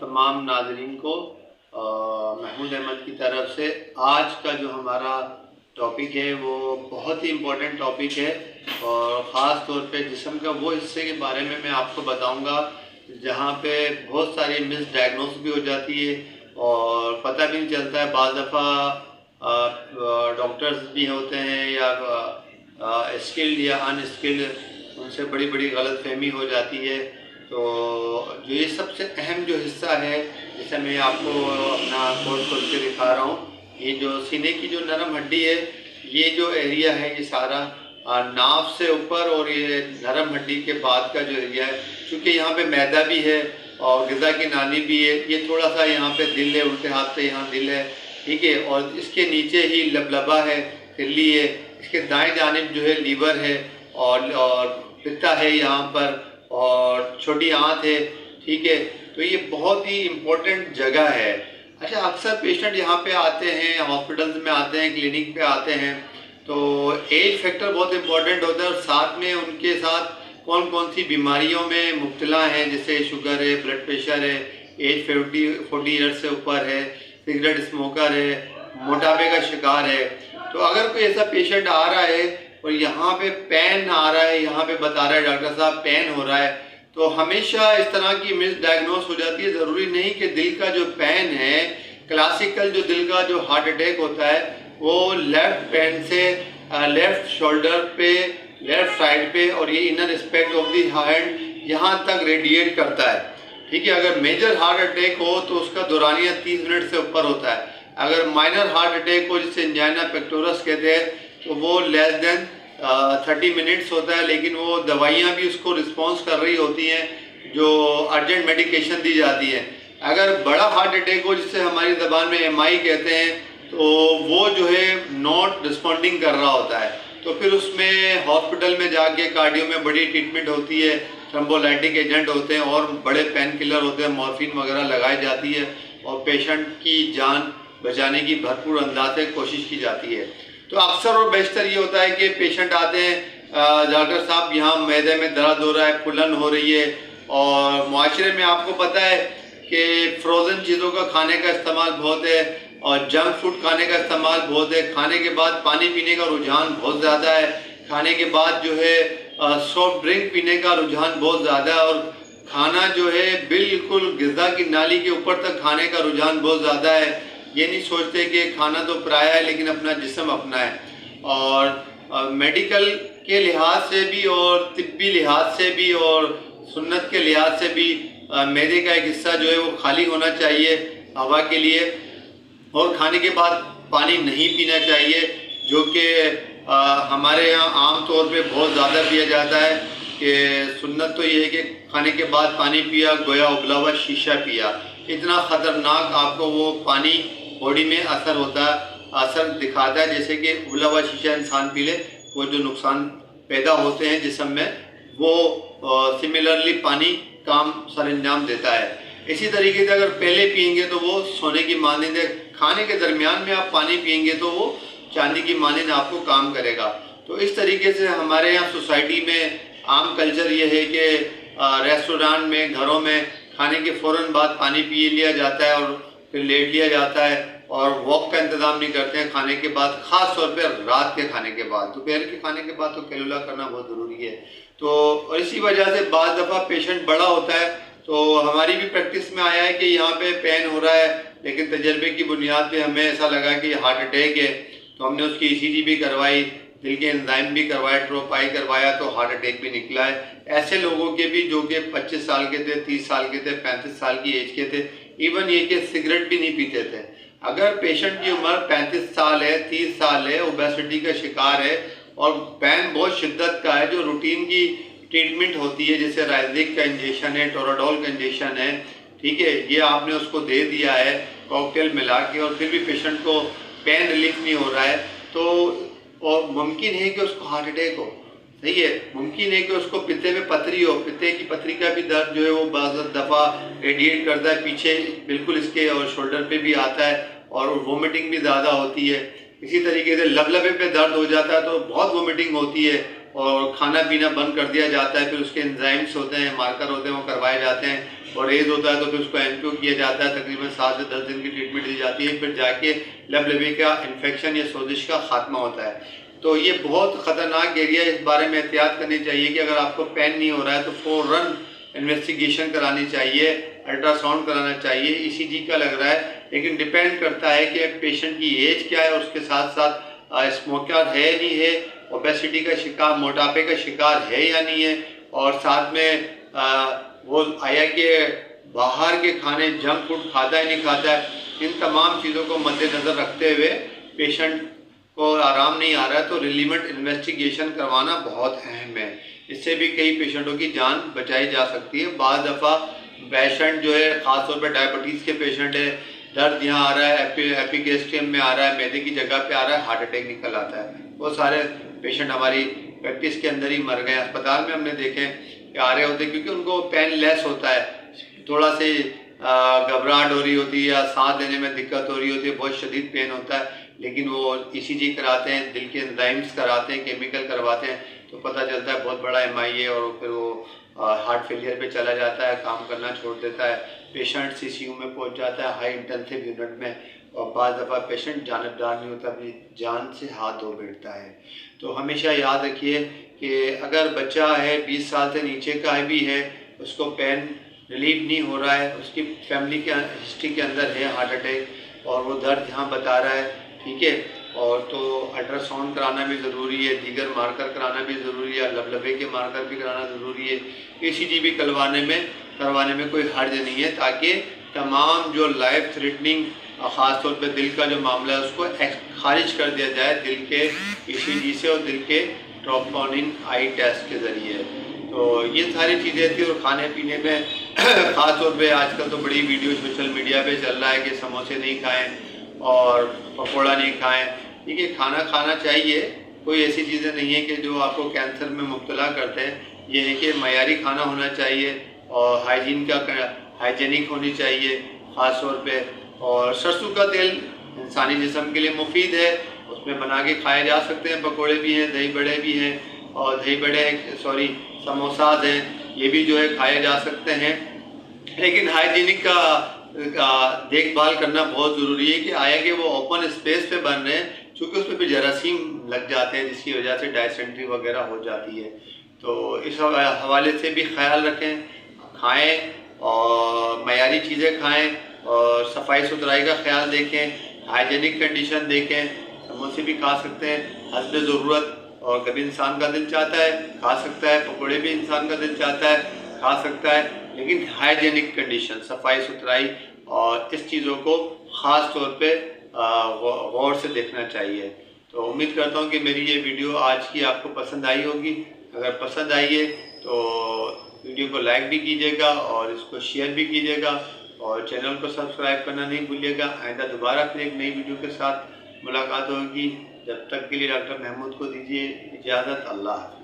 तमाम नाज़रीन को महमूद अहमद की तरफ से आज का जो हमारा टॉपिक है वो बहुत ही इम्पोर्टेंट टॉपिक है और ख़ास तौर पे जिस्म का वो हिस्से के बारे में मैं आपको बताऊंगा जहाँ पे बहुत सारी मिस डायग्नोस भी हो जाती है और पता भी नहीं चलता है। बाज़ दफ़ा डॉक्टर्स भी होते हैं या स्किल्ड या अनस्किल्ड, उनसे बड़ी बड़ी गलतफहमी हो जाती है। तो जो ये सबसे अहम जो हिस्सा है, जैसे मैं आपको अपना कोट खोल के दिखा रहा हूँ, ये जो सीने की जो नरम हड्डी है, ये जो एरिया है ये सारा नाभ से ऊपर और ये नरम हड्डी के बाद का जो एरिया है, क्योंकि यहाँ पे मैदा भी है और ग़िज़ा की नाली भी है, ये थोड़ा सा यहाँ पे दिल है, उल्टे हाथ पे यहाँ दिल है, ठीक है। और इसके नीचे ही लबलबा है, तिल्ली है, इसके दाएं जानिब जो है लीवर है और पित्ता है यहाँ पर और छोटी आंत है, ठीक है। तो ये बहुत ही इम्पोर्टेंट जगह है। अच्छा, अक्सर पेशेंट यहाँ पे आते हैं, हॉस्पिटल्स में आते हैं, क्लिनिक पे आते हैं, तो एज फैक्टर बहुत इम्पोर्टेंट होता है और साथ में उनके साथ कौन कौन सी बीमारियों में मुब्तला हैं, जैसे शुगर है, ब्लड प्रेशर है, एज 40 ईयर्स से ऊपर है, सिगरेट स्मोकर है, मोटापे का शिकार है। तो अगर कोई ऐसा पेशेंट आ रहा है और यहाँ पे पेन आ रहा है, यहाँ पे बता रहा है डॉक्टर साहब पेन हो रहा है, तो हमेशा इस तरह की मिस डायग्नोस हो जाती है। ज़रूरी नहीं कि दिल का जो पेन है, क्लासिकल जो दिल का जो हार्ट अटैक होता है वो लेफ्ट पेन से लेफ्ट शोल्डर पे, लेफ्ट साइड पे और ये inner aspect of the hand यहाँ तक रेडिएट करता है, ठीक है। अगर मेजर हार्ट अटैक हो तो उसका दौरानिया 30 मिनट से ऊपर होता है। अगर माइनर हार्ट अटैक हो, जिसे एंजाइना पेक्टोरस कहते हैं, तो वो लेस देन 30 मिनट्स होता है, लेकिन वो दवाइयाँ भी उसको रिस्पॉन्स कर रही होती हैं जो अर्जेंट मेडिकेशन दी जाती है। अगर बड़ा हार्ट अटैक हो, जिससे हमारी ज़बान में MI कहते हैं, तो वो जो है नॉट रिस्पॉन्डिंग कर रहा होता है। तो फिर उसमें हॉस्पिटल में जाके कार्डियो में बड़ी ट्रीटमेंट होती है, थ्रोम्बोलाइटिक एजेंट होते हैं और बड़े पेन किलर होते हैं, मॉर्फिन वगैरह लगाई जाती है और पेशेंट की जान बचाने की भरपूर अंदाज से कोशिश की जाती है। तो अक्सर और बेशतर ये होता है कि पेशेंट आते हैं, डॉक्टर साहब यहाँ मैदे में दर्द हो रहा है, फुलन हो रही है, और मुआशरे में आपको पता है कि फ्रोज़न चीज़ों का खाने का इस्तेमाल बहुत है और जंक फूड खाने का इस्तेमाल बहुत है। खाने के बाद पानी पीने का रुझान बहुत ज़्यादा है, खाने के बाद जो है सॉफ्ट ड्रिंक पीने का रुझान बहुत ज़्यादा है और खाना जो है बिल्कुल ग़िज़ा की नाली के ऊपर तक खाने का रुझान बहुत ज़्यादा है। ये नहीं सोचते कि खाना तो पराया है लेकिन अपना जिस्म अपना है। और मेडिकल के लिहाज से भी और तिब्बी लिहाज से भी और सुन्नत के लिहाज से भी मैदे का एक हिस्सा जो है वो खाली होना चाहिए हवा के लिए, और खाने के बाद पानी नहीं पीना चाहिए, जो कि हमारे यहाँ आम तौर पे बहुत ज़्यादा पिया जाता है। कि सुन्नत तो ये है कि खाने के बाद पानी पिया गोया उबला हुआ शीशा पिया। इतना ख़तरनाक आपको वो पानी बॉडी में असर दिखाता है, जैसे कि उबला हुआ शीशा इंसान पी ले, वो जो नुकसान पैदा होते हैं जिस्म में, वो सिमिलरली पानी काम सर अंजाम देता है। इसी तरीके से अगर पहले पिएंगे तो वो सोने की मानंद है, खाने के दरमियान में आप पानी पिएंगे तो वो चांदी की मानंद आपको काम करेगा। तो इस तरीके से हमारे यहाँ सोसाइटी में आम कल्चर ये है कि रेस्टोरेंट में, घरों में खाने के फ़ौरन बाद पानी पी लिया जाता है और फिर लेट लिया जाता है और वॉक का इंतज़ाम नहीं करते हैं खाने के बाद, ख़ास तौर पे रात के खाने के बाद। दोपहर के खाने के बाद तो कैलुला करना बहुत ज़रूरी है। तो और इसी वजह से बाज़ दफ़ा पेशेंट बड़ा होता है, तो हमारी भी प्रैक्टिस में आया है कि यहाँ पे पेन हो रहा है, लेकिन तजर्बे की बुनियाद पे हमें ऐसा लगा कि हार्ट अटैक है, तो हमने उसकी ECG भी करवाई, दिल के एंजाइम भी करवाए, ट्रोपाई करवाया, तो हार्ट अटैक भी निकला है। ऐसे लोगों के भी जो कि 25 साल के थे, 30 साल के थे, 35 साल की एज के थे, इवन ये कि सिगरेट भी नहीं पीते थे। अगर पेशेंट की उम्र 35 साल है, 30 साल है, ओबेसिटी का शिकार है और पेन बहुत शिद्दत का है, जो रूटीन की ट्रीटमेंट होती है, जैसे राइजिक का इंजेक्शन है, टोराडोल का इंजेक्शन है, ठीक है, ये आपने उसको दे दिया है कॉकटेल मिला के, और फिर भी पेशेंट को पेन रिलीफ नहीं हो रहा है, तो और मुमकिन है कि उसको हार्ट अटैक हो, सही है, मुमकिन है कि उसको पित्ते में पथरी हो, पित्ते की पथरी का भी दर्द जो है वो बाज़ दफ़ा रेडिएट करता है पीछे बिल्कुल इसके, और शोल्डर पे भी आता है और वोमिटिंग भी ज़्यादा होती है। इसी तरीके से लबलबे पे दर्द हो जाता है तो बहुत वोमिटिंग होती है और खाना पीना बंद कर दिया जाता है। फिर उसके एंजाइम्स होते हैं, मार्कर होते हैं, वो करवाए जाते हैं, और रेज होता है तो फिर उसको एनपीओ किया जाता है, तकरीबन 7 से 10 दिन की ट्रीटमेंट दी जाती है, फिर जाके लबलबे का इन्फेक्शन या सोजिश का खात्मा होता है। तो ये बहुत ख़तरनाक एरिया है, इस बारे में एहतियात करनी चाहिए कि अगर आपको पेन नहीं हो रहा है तो फ़ौरन इन्वेस्टिगेशन करानी चाहिए, अल्ट्रासाउंड कराना चाहिए। ईसीजी का लग रहा है, लेकिन डिपेंड करता है कि पेशेंट की एज क्या है, उसके साथ साथ स्मोकर है नहीं है, ओबेसिटी का शिकार, मोटापे का शिकार है या नहीं है, और साथ में वो आया कि बाहर के खाने जंक फूड खाता है नहीं खाता है। इन तमाम चीज़ों को मद्देनज़र रखते हुए पेशेंट को आराम नहीं आ रहा है तो रिलीवेंट इन्वेस्टिगेशन करवाना बहुत अहम है। इससे भी कई पेशेंटों की जान बचाई जा सकती है। बाज़ दफ़ा पेशेंट जो है, ख़ासतौर पर डायबिटीज़ के पेशेंट है, दर्द यहाँ आ रहा है, एपिगैस्ट्रियम में आ रहा है, मैदे की जगह पे आ रहा है, हार्ट अटैक निकल आता है। वो सारे पेशेंट हमारी प्रैक्टिस के अंदर ही मर गए। अस्पताल में हमने देखे कि आ रहे होते क्योंकि उनको पेन लेस होता है, थोड़ा से घबराहट हो रही होती है या सांस लेने में दिक्कत हो रही होती है, बहुत शदीद पेन होता है, लेकिन वो ईसीजी कराते हैं, दिल के एंजाइम्स कराते हैं, केमिकल करवाते हैं, तो पता चलता है बहुत बड़ा एमआई है और फिर वो हार्ट फेलियर पे चला जाता है, काम करना छोड़ देता है, पेशेंट सीसीयू में पहुंच जाता है, हाई इंटेंसिव यूनिट में, और बाज़ दफ़ा पेशेंट जानबदार नहीं होता, अपनी जान से हाथ धो बैठता है। तो हमेशा याद रखिए कि अगर बच्चा है 20 साल से नीचे का भी है, उसको पेन रिलीव नहीं हो रहा है, उसकी फैमिली के हिस्ट्री के अंदर है हार्ट अटैक और वो दर्द यहाँ बता रहा है, ठीक है, और तो अल्ट्रासाउंड कराना भी ज़रूरी है, दीगर मार्कर कराना भी ज़रूरी है, लबलबे के मार्कर भी कराना ज़रूरी है, ईसीजी भी करवाने में कोई हर्ज नहीं है, ताकि तमाम जो लाइफ थ्रेटनिंग ख़ासतौर पे दिल का जो मामला है उसको खारिज कर दिया जाए दिल के ईसीजी से और दिल के ट्रोपोनिन आई टेस्ट के ज़रिए। तो ये सारी चीज़ें थी। और खाने पीने में ख़ास तौर पे आजकल तो बड़ी वीडियो सोशल मीडिया पे चल रहा है कि समोसे नहीं खाएं और पकौड़ा नहीं खाएं। देखिए, खाना खाना चाहिए, कोई ऐसी चीज़ें नहीं है कि जो आपको कैंसर में मुब्तला करते हैं। ये है कि मयारी खाना होना चाहिए और हाइजीनिक होनी चाहिए ख़ास तौर पे। और सरसों का तेल इंसानी जिस्म के लिए मुफीद है, उसमें बना के खाए जा सकते हैं, पकौड़े भी हैं, दही बड़े भी हैं, और समोसाज हैं, ये भी जो है खाए जा सकते हैं। लेकिन हाइजीनिक का देखभाल करना बहुत ज़रूरी है कि आया कि वो ओपन स्पेस पे बन रहे हैं, चूँकि उस पर भी जरासीम लग जाते हैं जिसकी वजह से डायसेंट्री वगैरह हो जाती है। तो इस हवाले से भी ख्याल रखें, खाएँ और मयारी चीज़ें खाएँ और सफाई सुथराई का ख्याल देखें, हाइजीनिक कंडीशन देखें। समोसे भी खा सकते हैं हस्ब ज़रूरत, और कभी इंसान का दिल चाहता है खा सकता है, पकौड़े भी इंसान का दिल चाहता है खा सकता है, लेकिन हाइजीनिक कंडीशन, सफाई सुथराई और इस चीज़ों को ख़ास तौर पे गौर से देखना चाहिए। तो उम्मीद करता हूँ कि मेरी ये वीडियो आज की आपको पसंद आई होगी। अगर पसंद आई है तो वीडियो को लाइक भी कीजिएगा और इसको शेयर भी कीजिएगा और चैनल को सब्सक्राइब करना नहीं भूलिएगा। आइंदा दोबारा फिर एक नई वीडियो के साथ मुलाकात होगी। जब तक के लिए डॉक्टर महमूद को दीजिए इजाज़त। अल्लाह हाफ़िज़।